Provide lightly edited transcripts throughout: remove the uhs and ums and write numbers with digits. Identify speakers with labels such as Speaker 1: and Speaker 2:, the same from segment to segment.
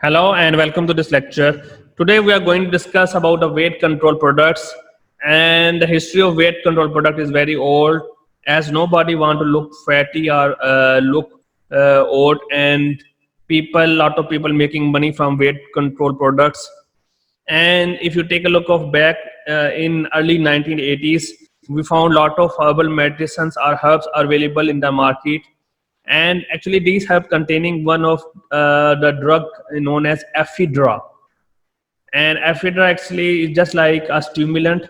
Speaker 1: Hello and welcome to this lecture. Today we are going to discuss about the weight control products, and the history of weight control product is very old, as nobody want to look fatty or look old, and lot of people making money from weight control products. And if you take a look of back in early 1980s, we found lot of herbal medicines or herbs are available in the market, and actually these herb containing one of the drug known as ephedra. And ephedra actually is just like a stimulant,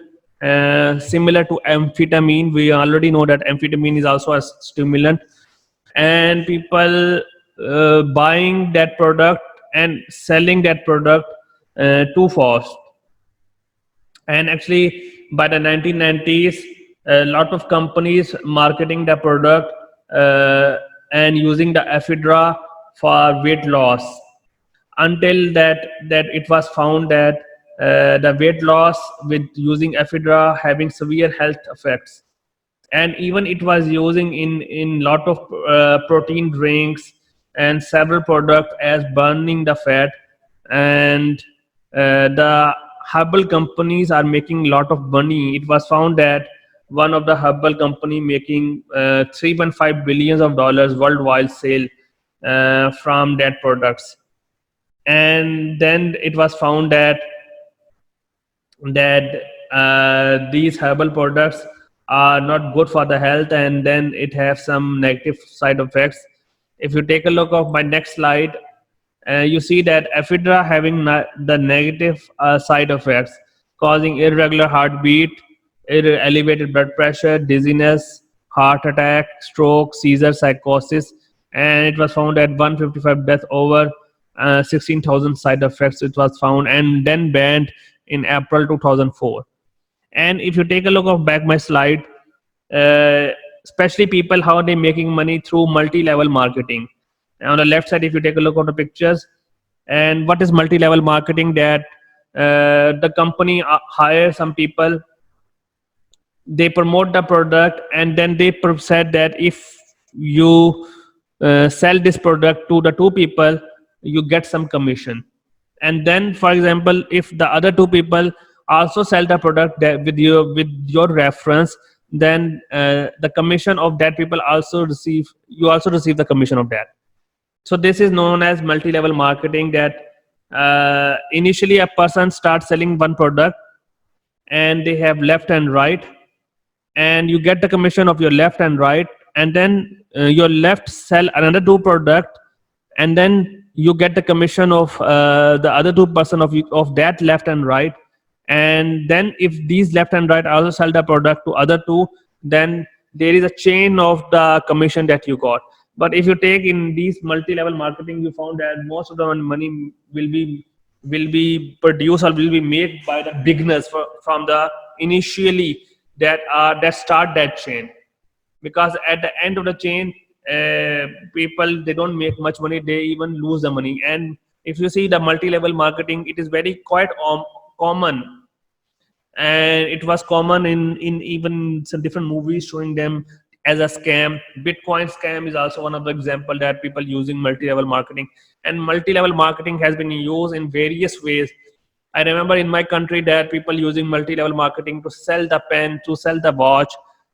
Speaker 1: similar to amphetamine. We already know that amphetamine is also a stimulant, and people buying that product and selling that product too fast. And actually by the 1990s, a lot of companies marketing the product and using the ephedra for weight loss, until that it was found that the weight loss with using ephedra having severe health effects. And even it was using in lot of protein drinks and several products as burning the fat. And the herbal companies are making a lot of money. It was found that one of the herbal company making 3.5 billions of dollars worldwide sale from that products. And then it was found that these herbal products are not good for the health, and then it has some negative side effects. If you take a look of my next slide, you see that ephedra having the negative side effects, causing irregular heartbeat, elevated blood pressure, dizziness, heart attack, stroke, seizure, psychosis. And it was found that 155 deaths over 16,000 side effects it was found, and then banned in April 2004. And if you take a look of back my slide, uh, especially people how they making money through multi-level marketing. And on the left side, if you take a look at the pictures, and what is multi-level marketing, that the company hire some people, they promote the product, and then they said that if you sell this product to the two people, you get some commission. And then for example, if the other two people also sell the product that with your reference, then the commission of that people also receive, you also receive the commission of that. So this is known as multi-level marketing, that initially a person starts selling one product, and they have left and right, and you get the commission of your left and right. And then your left sell another two product, and then you get the commission of the other two person of that left and right. And then if these left and right also sell the product to other two, then there is a chain of the commission that you got. But if you take in these multi-level marketing, you found that most of the money will be produced or will be made by the beginners from the initially that start that chain. Because at the end of the chain, people, they don't make much money, they even lose the money. And if you see the multi-level marketing, it is very quite common. And it was common in even some different movies showing them as a scam. Bitcoin scam is also one of the example that people using multi-level marketing. And multi-level marketing has been used in various ways. I remember in my country that people using multi-level marketing to sell the pen, to sell the watch,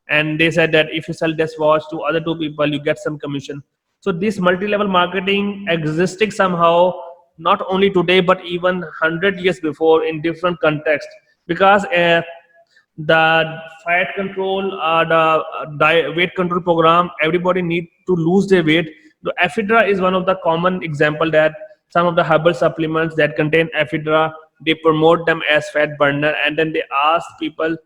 Speaker 1: and they said that if you sell this watch to other two people, you get some commission. So this multi-level marketing existing somehow, not only today but even 100 years before in different contexts. Because the fat control, weight control program, everybody need to lose their weight. The ephedra is one of the common example, that some of the herbal supplements that contain ephedra, they promote them as fat burner, and then they ask people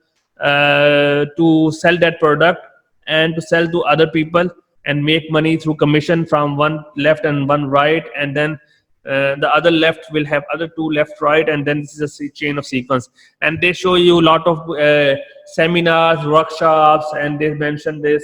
Speaker 1: to sell that product and to sell to other people and make money through commission from one left and one right. And then the other left will have other two left, right, and then this is a chain of sequence. And they show you a lot of seminars, workshops, and they mention this.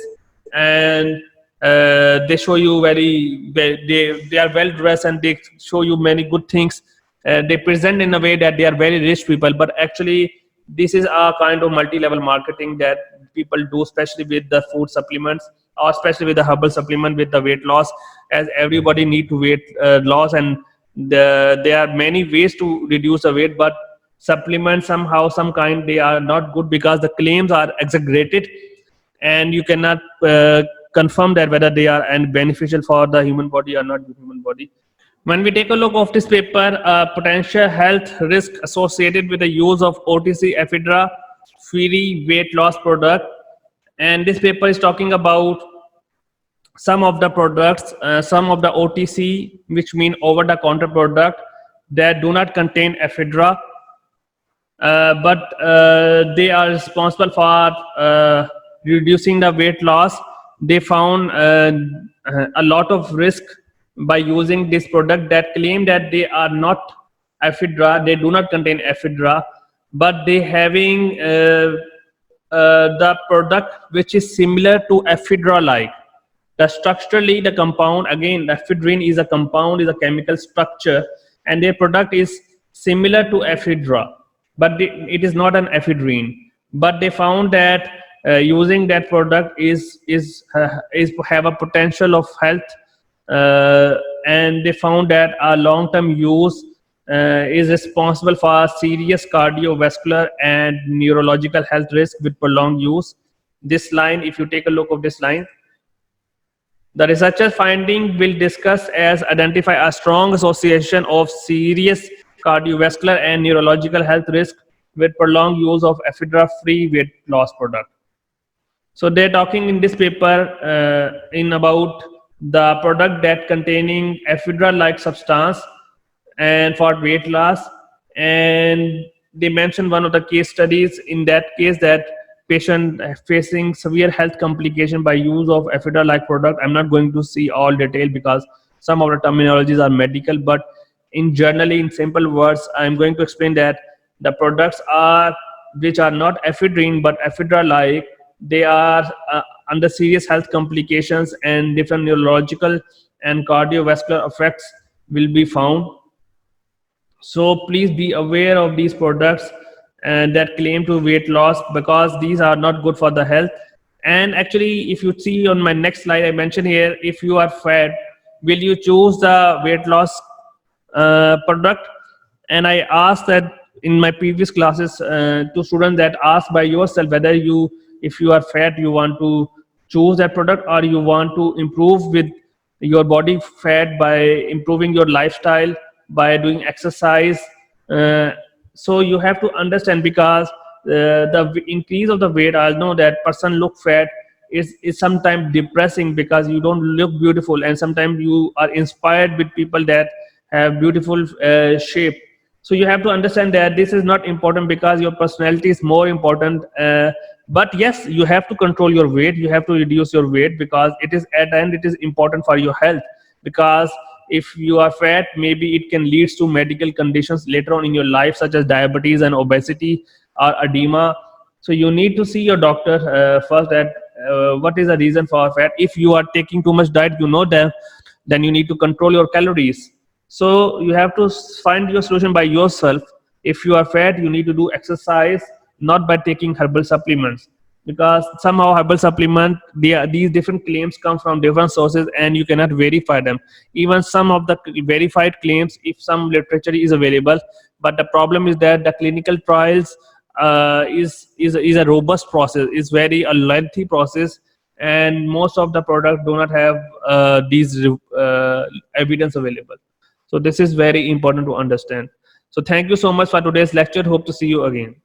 Speaker 1: And they show you they are well dressed, and they show you many good things. They present in a way that they are very rich people, but actually this is a kind of multi-level marketing that people do, especially with the food supplements, or especially with the herbal supplement with the weight loss, as everybody need to weight loss. And There are many ways to reduce the weight, but supplements somehow, some kind, they are not good because the claims are exaggerated, and you cannot confirm that whether they are and beneficial for the human body or not human body. When we take a look of this paper, potential health risk associated with the use of OTC ephedra free weight loss product, and this paper is talking about some of the products, some of the OTC, which mean over the counter product, that do not contain ephedra, but they are responsible for reducing the weight loss. They found a lot of risk by using this product that claim that they are not ephedra, they do not contain ephedra, but they having the product which is similar to ephedra like. The structurally, the compound, again, ephedrine is a compound, is a chemical structure, and their product is similar to ephedra, but it is not an ephedrine. But they found that using that product is have a potential of health, and they found that a long-term use is responsible for serious cardiovascular and neurological health risk with prolonged use. This line, if you take a look of this line, the researchers' finding will discuss as identify a strong association of serious cardiovascular and neurological health risk with prolonged use of ephedra-free weight loss product. So they're talking in this paper in about the product that containing ephedra-like substance and for weight loss, and they mentioned one of the case studies in that case that patient facing severe health complication by use of ephedra like product. I'm not going to see all detail because some of the terminologies are medical, but in generally in simple words I'm going to explain that the products are which are not ephedrine but ephedra like, they are under serious health complications and different neurological and cardiovascular effects will be found. So please be aware of these products and that claim to weight loss, because these are not good for the health. And actually, if you see on my next slide, I mentioned here, if you are fat, will you choose the weight loss product? And I asked that in my previous classes to students that ask by yourself whether you, if you are fat, you want to choose that product or you want to improve with your body fat by improving your lifestyle, by doing exercise. So you have to understand, because the increase of the weight, I know that person look fat is sometimes depressing because you don't look beautiful, and sometimes you are inspired with people that have beautiful shape. So you have to understand that this is not important because your personality is more important. But yes, you have to control your weight, you have to reduce your weight, because it is at the end it is important for your health. Because if you are fat, maybe it can lead to medical conditions later on in your life, such as diabetes and obesity or edema. So you need to see your doctor first, that what is the reason for fat. If you are taking too much diet, you know that, then you need to control your calories. So you have to find your solution by yourself. If you are fat, you need to do exercise, not by taking herbal supplements, because somehow herbal supplement, these different claims come from different sources and you cannot verify them. Even some of the verified claims, if some literature is available, but the problem is that the clinical trials is a robust process, is very a lengthy process, and most of the products do not have these evidence available. So this is very important to understand. So thank you so much for today's lecture. Hope to see you again.